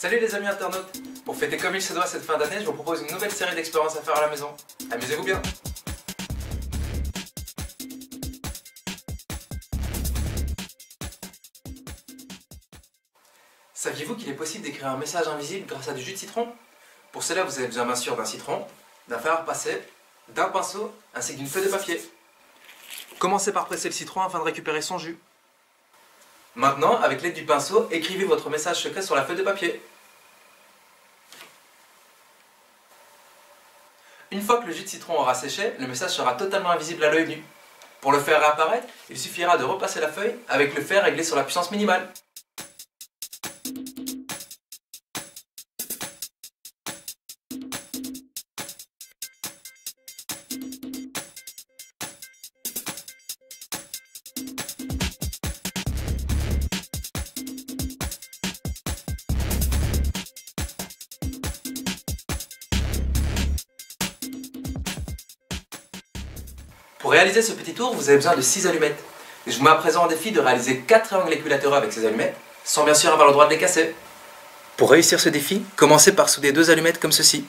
Salut les amis internautes. Pour fêter comme il se doit cette fin d'année, je vous propose une nouvelle série d'expériences à faire à la maison. Amusez-vous bien. Saviez-vous qu'il est possible d'écrire un message invisible grâce à du jus de citron? Pour cela, vous avez besoin bien sûr d'un citron, d'un fer à repasser, d'un pinceau, ainsi que d'une feuille de papier. Commencez par presser le citron afin de récupérer son jus. Maintenant, avec l'aide du pinceau, écrivez votre message secret sur la feuille de papier. Une fois que le jus de citron aura séché, le message sera totalement invisible à l'œil nu. Pour le faire réapparaître, il suffira de repasser la feuille avec le fer réglé sur la puissance minimale. Pour réaliser ce petit tour, vous avez besoin de 6 allumettes. Je vous mets à présent en défi de réaliser 4 triangles équilatéraux avec ces allumettes, sans bien sûr avoir le droit de les casser. Pour réussir ce défi, commencez par souder 2 allumettes comme ceci.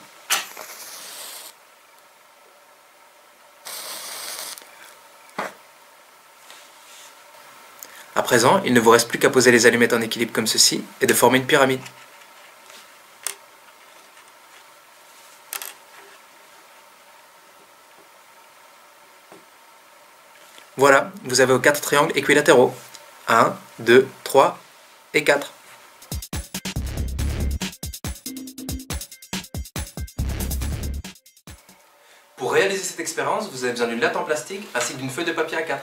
À présent, il ne vous reste plus qu'à poser les allumettes en équilibre comme ceci et de former une pyramide. Voilà, vous avez vos 4 triangles équilatéraux. 1, 2, 3 et 4. Pour réaliser cette expérience, vous avez besoin d'une latte en plastique ainsi que d'une feuille de papier A4.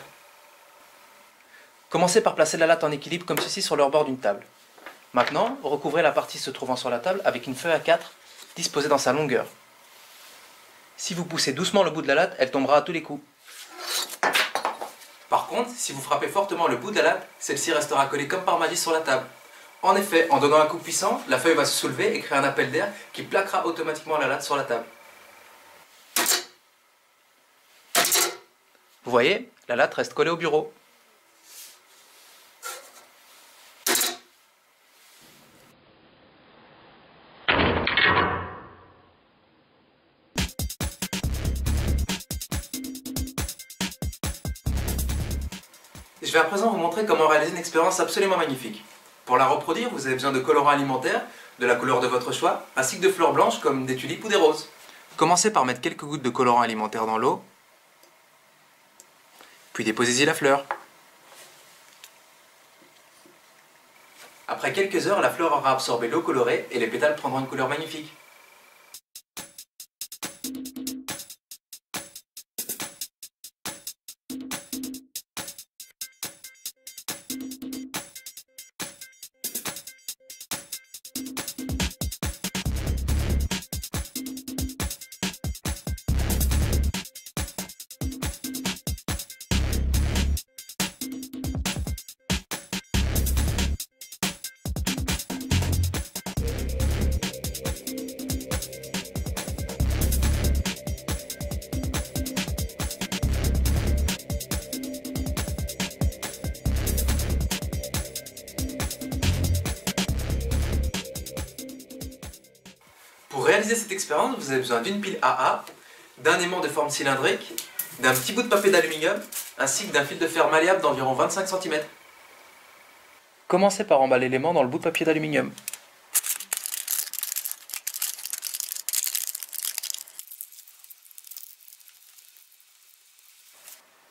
Commencez par placer la latte en équilibre comme ceci sur le rebord d'une table. Maintenant, recouvrez la partie se trouvant sur la table avec une feuille A4 disposée dans sa longueur. Si vous poussez doucement le bout de la latte, elle tombera à tous les coups. Par contre, si vous frappez fortement le bout de la latte, celle-ci restera collée comme par magie sur la table. En effet, en donnant un coup puissant, la feuille va se soulever et créer un appel d'air qui plaquera automatiquement la latte sur la table. Vous voyez, la latte reste collée au bureau. Je vais à présent vous montrer comment réaliser une expérience absolument magnifique. Pour la reproduire, vous avez besoin de colorants alimentaires, de la couleur de votre choix, ainsi que de fleurs blanches comme des tulipes ou des roses. Commencez par mettre quelques gouttes de colorant alimentaire dans l'eau, puis déposez-y la fleur. Après quelques heures, la fleur aura absorbé l'eau colorée et les pétales prendront une couleur magnifique. Pour réaliser cette expérience, vous avez besoin d'une pile AA, d'un aimant de forme cylindrique, d'un petit bout de papier d'aluminium, ainsi que d'un fil de fer malléable d'environ 25 cm. Commencez par emballer l'aimant dans le bout de papier d'aluminium.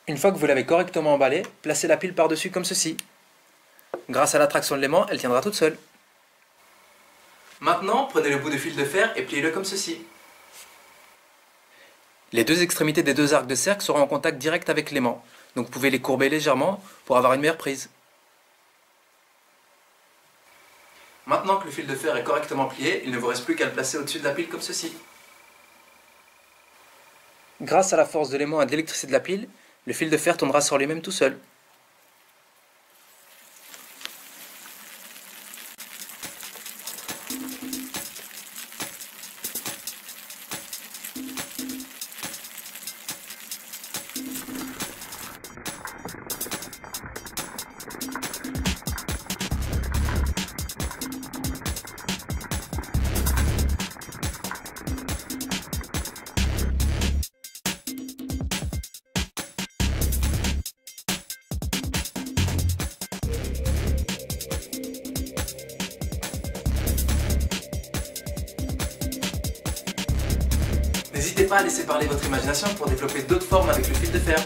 Une fois que vous l'avez correctement emballé, placez la pile par-dessus comme ceci. Grâce à l'attraction de l'aimant, elle tiendra toute seule. Maintenant, prenez le bout de fil de fer et pliez-le comme ceci. Les deux extrémités des deux arcs de cercle seront en contact direct avec l'aimant, donc vous pouvez les courber légèrement pour avoir une meilleure prise. Maintenant que le fil de fer est correctement plié, il ne vous reste plus qu'à le placer au-dessus de la pile comme ceci. Grâce à la force de l'aimant et de l'électricité de la pile, le fil de fer tournera sur lui-même tout seul. N'hésitez pas à laisser parler votre imagination pour développer d'autres formes avec le fil de fer.